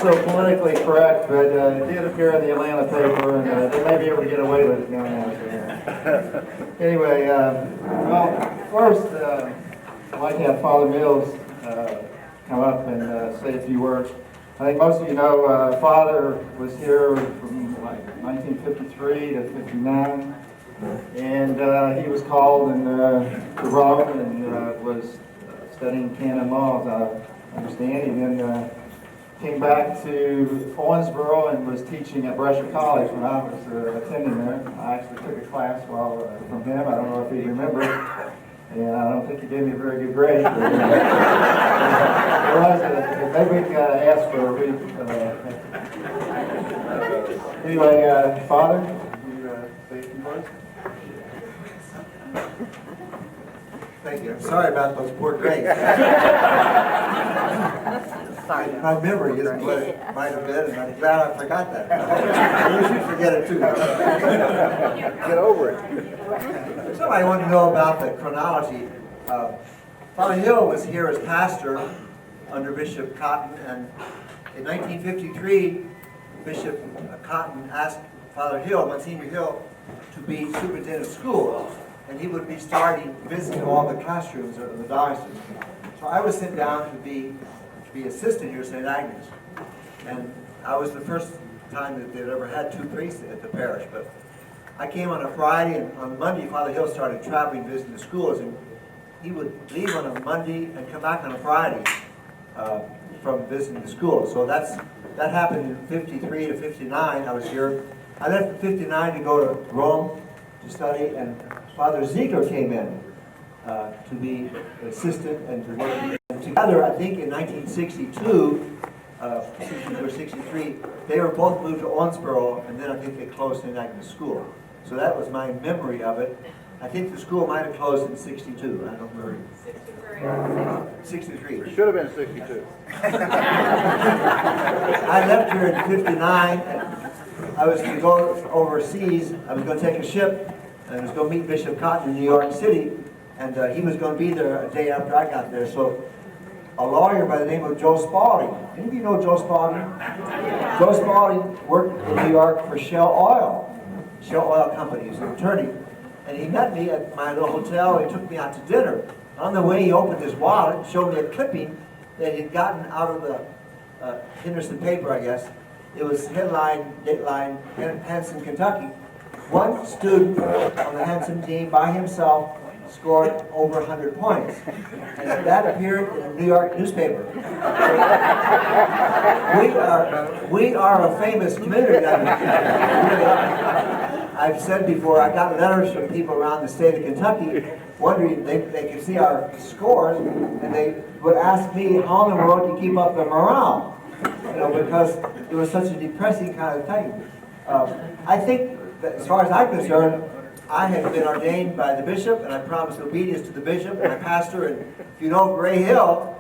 so politically correct, but it did appear in the Atlanta paper, and they may be able to get away with it now. Anyway, well, first, I'd like to have Father Mills come up and say a few words. I think most of you know Father was here from like 1953 to 59, and he was called to Rome and was studying canon law, as I understand. He then came back to Owensboro and was teaching at Brescia College when I was attending there. I actually took a class from him. I don't know if he remembers. And I don't think he gave me a very good grade. But, maybe we can ask for a read. Anyway, Father, can you say a few words? Thank you. I'm sorry about those poor grades. My memory isn't what it might have been, and I'm glad I forgot that. I wish you'd forget it too. Get over it. Somebody wanted to know about the chronology. Father Hill was here as pastor under Bishop Cotton, and in 1953, Bishop Cotton asked Father Hill, Monsignor Hill, to be superintendent of schools, and he would be starting visiting all the classrooms of the diocese. So I was sent down to be assistant here at St. Agnes, and I was the first time that they'd ever had two priests at the parish. But I came on a Friday, and on Monday, Father Hill started traveling, visiting the schools, and he would leave on a Monday and come back on a Friday from visiting the schools. So that happened in 53 to 59. I was here. I left in 59 to go to Rome to study, and Father Ziegler came in to be assistant and to work. And together, I think in 1962, 62 or 63, they were both moved to Owensboro, and then I think they closed St. Agnes School. So that was my memory of it. I think the school might have closed in 62. I don't remember. 63. It should have been 62. I left here in 59. And I was going to go overseas. I was going to take a ship, and I was going to meet Bishop Cotton in New York City, and he was going to be there a day after I got there. So a lawyer by the name of Joe Spalding. Any of you know Joe Spalding? Joe Spalding worked in New York for Shell Oil Company. He was an attorney. And he met me at my little hotel. He took me out to dinner. On the way, he opened his wallet and showed me a clipping that he'd gotten out of the Henderson paper, I guess. It was Dateline, Hanson, Kentucky. One student on the Hanson team by himself scored over 100 points. And that appeared in a New York newspaper. We are a famous community. I've said before, I got letters from people around the state of Kentucky wondering, they could see our scores, and they would ask me how in the world to keep up the morale, because it was such a depressing kind of thing. I think that as far as I'm concerned, I had been ordained by the bishop, and I promised obedience to the bishop and my pastor. And if you know Ray Hill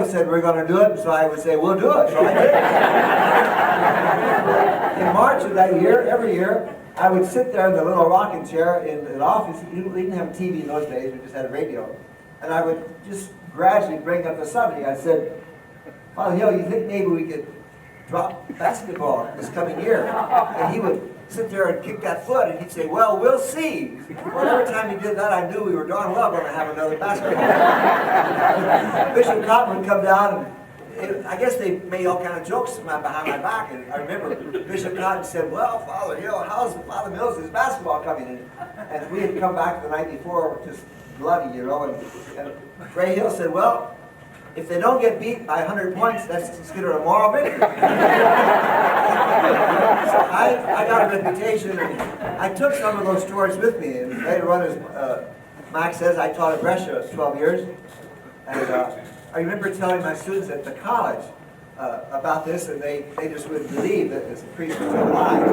said we're going to do it, and so I would say we'll do it. So I did. In March of that year, every year, I would sit there in the little rocking chair in the office. We didn't have a TV in those days; we just had a radio. And I would just gradually bring up the subject. I said, "Father Hill, you think maybe we could drop basketball this coming year?" And he would sit there and kick that foot, and he'd say, "Well, we'll see." Well, every time he did that, I knew we were darn well going to have another basketball. Bishop Cotton would come down, and I guess they made all kind of jokes behind my back. And I remember Bishop Cotton said, "Well, Father Hill, how's Father Mills' basketball coming in?" And we had come back the night before, just bloody, And Ray Hill said, "Well, if they don't get beat by 100 points, that's considered a moral victory." So I got a reputation, and I took some of those stories with me. And later on, as Max says, I taught at Brescia 12 years. And I remember telling my students at the college about this, and they just wouldn't believe that as a priest was alive,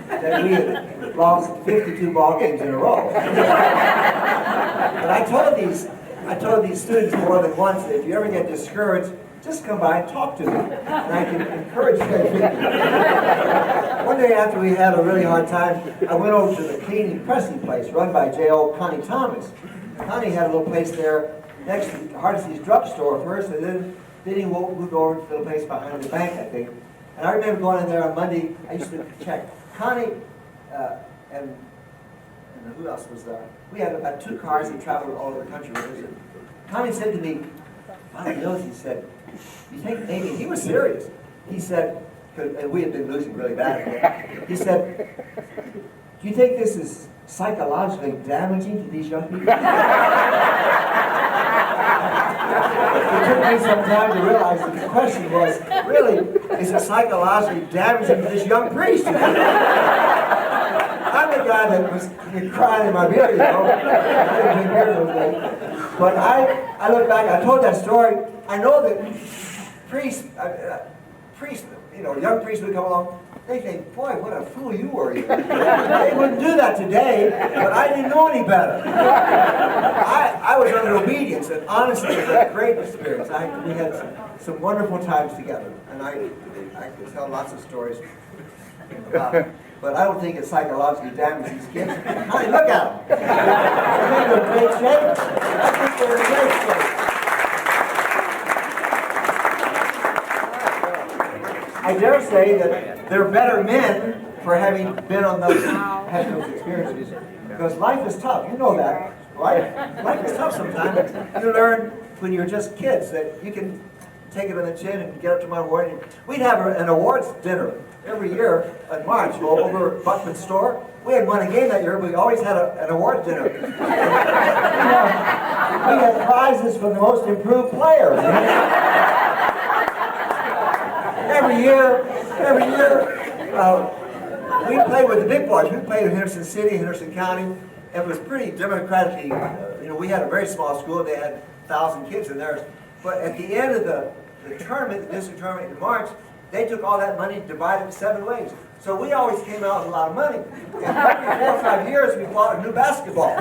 that we had lost 52 ball games in a row. But I told these students more than once that if you ever get discouraged, just come by and talk to me, and I can encourage you. One day after we had a really hard time, I went over to the cleaning pressing place run by J.O. Connie Thomas. Connie had a little place there next to Hardesty's drugstore first, and then he moved over to the place behind the bank, I think. And I remember going in there on Monday. I used to check. Connie and who else was there? We had 2 cars that traveled all over the country with us. And Connie said to me, Father Mills, he said, you think maybe, he was serious. He said, and we had been losing really bad again. He said, do you think this is psychologically damaging to these young people? It took me some time to realize that the question was, really, is it psychologically damaging to this young priest? I'm the guy that was crying in my beer, you know. I didn't drink beer those days. But I look back, I told that story. I know that priests, you know, young priests would come along. They think, boy, what a fool you were. They wouldn't do that today, but I didn't know any better. I was under obedience, and honestly, it was a great experience. We had some wonderful times together, and I could tell lots of stories about it. But I don't think it psychologically damages these kids. Honey, look at them. I think they're in great shape. I think they're in great shape. I dare say that they're better men for having been on those, had those experiences. Because life is tough. You know that, right? Life is tough sometimes. You learn when you're just kids that you can take it on the chin and get up tomorrow morning. We'd have an awards dinner every year in March over at Buckman's store. We hadn't won a game that year, but we always had an award dinner. We had prizes for the most improved player. Every year, we played with the big boys. We played in Henderson City, Henderson County. It was pretty democratically, you know, we had a very small school. They had 1,000 kids in there. But at the end of the tournament, the district tournament in March, they took all that money and divided it 7 ways. So we always came out with a lot of money. And every 4 or 5 years, we bought a new basketball.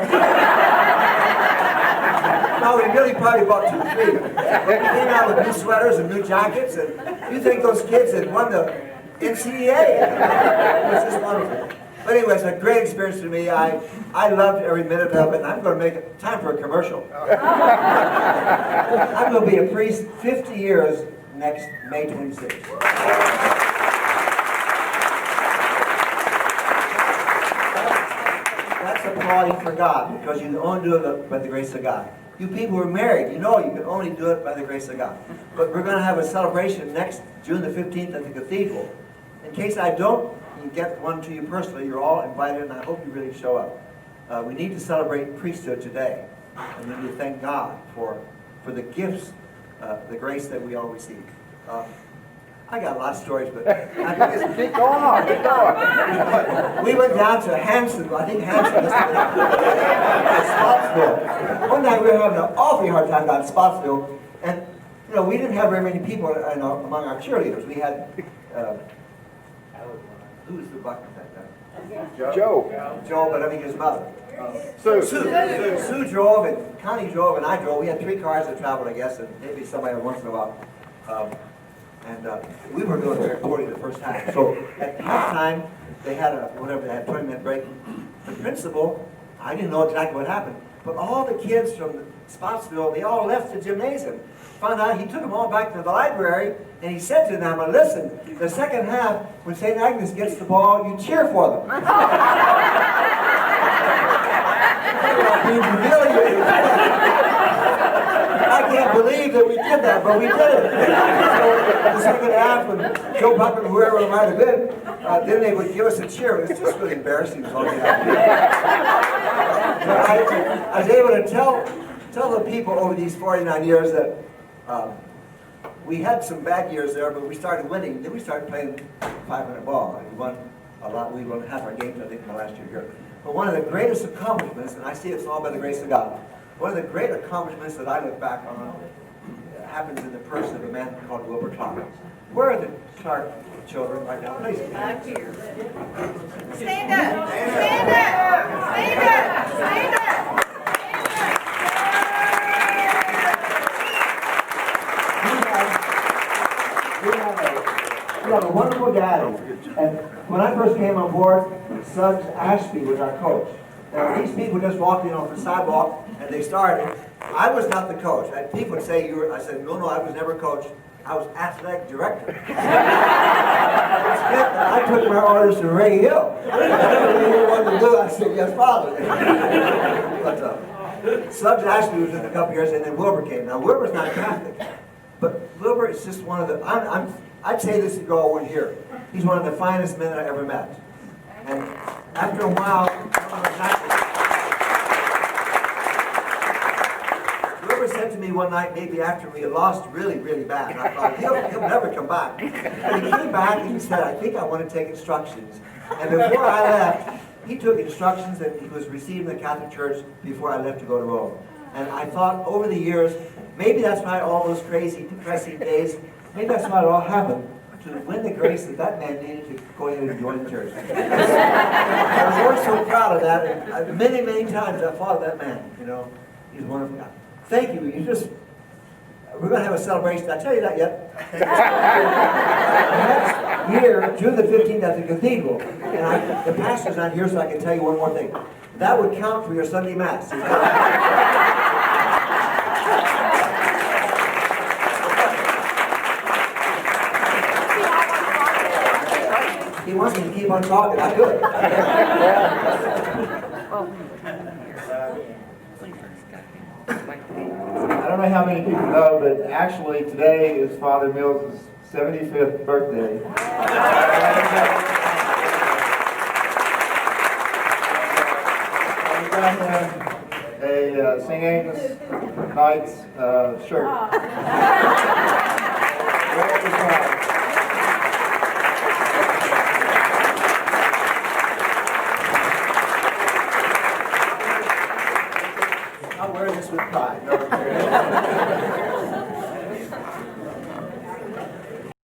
No, we really probably bought 2 or 3. We came out with new sweaters and new jackets, and you think those kids had won the NCAA. It was just wonderful. But anyway, it's a great experience to me. I loved every minute of it, and I'm going to make it time for a commercial. I'm going to be a priest 50 years next May 26th. That's applauding for God, because you can only do it by the grace of God. You people who are married, you know you can only do it by the grace of God. But we're going to have a celebration next June the 15th at the cathedral. In case I don't get one to you personally, you're all invited, and I hope you really show up. We need to celebrate priesthood today, and we need to thank God for the gifts, the grace that we all receive. I got a lot of stories, but Keep going. we went down to Hanson. I think Hanson is Spotsville. One night we were having an awfully hard time down in Spotsville, and you know we didn't have very many people among our cheerleaders. We had who was the Buckman that time? Joe. Joe, but I mean his mother. Sue drove, and Connie drove, and I drove. We had 3 cars that traveled, I guess, and maybe somebody once in a while. We were doing very poorly the first half. So at halftime, they had a 20-minute break. The principal, I didn't know exactly what happened, but all the kids from Spotsville, they all left the gymnasium. Found out he took them all back to the library, and he said to them, listen, the second half, when St. Agnes gets the ball, you cheer for them. Being humiliated. I can't believe that we did that, but we did it. So the second half, when Joe Buckman, whoever it might have been, then they would give us a cheer. It was just really embarrassing. But I was able to tell the people over these 49 years that we had some bad years there, but we started winning. Then we started playing 500 ball, and we won a lot. We won half our games, I think, in the last year here. But one of the greatest accomplishments, and I see it's all by the grace of God, one of the great accomplishments that I look back on happens in the person of a man called Wilbur Clark. Where are the Clark children right now? Please. Back here. Stand up! Stand up! Stand up! Stand up! We have a wonderful daddy. And when I first came on board, Suggs Ashby was our coach. Now, these people just walked in off the sidewalk and they started. I was not the coach. People would say you were. I said, no, I was never coach. I was athletic director. I took my orders to Ray Hill. Whatever Ray Hill wanted to do, I said, yes, Father. But Suggs Ashley was in a couple years, and then Wilbur came. Now, Wilbur's not Catholic, but Wilbur is just one of the, I'd say this to go over here. He's one of the finest men I ever met. And after a while, Wilbur said to me one night, maybe after we had lost really, really bad, and I thought, he'll never come back. But he came back and he said, I think I want to take instructions. And before I left, he took instructions and he was received in the Catholic Church before I left to go to Rome. And I thought over the years, maybe that's why all those crazy, depressing days, maybe that's why it all happened, to win the grace that that man needed to go in and join the church. I was always so proud of that, and many, many times I followed that man, you know. He's a wonderful guy. Thank you. We're going to have a celebration. Did I tell you that yet? Next year, June the 15th at the cathedral. And the pastor's not here, so I can tell you one more thing. That would count for your Sunday Mass. He wants me to keep on talking. I could. I don't know how many people know, but actually today is Father Mills' 75th birthday. We got him a St. Agnes Knights shirt. I'll wear this with pride. No,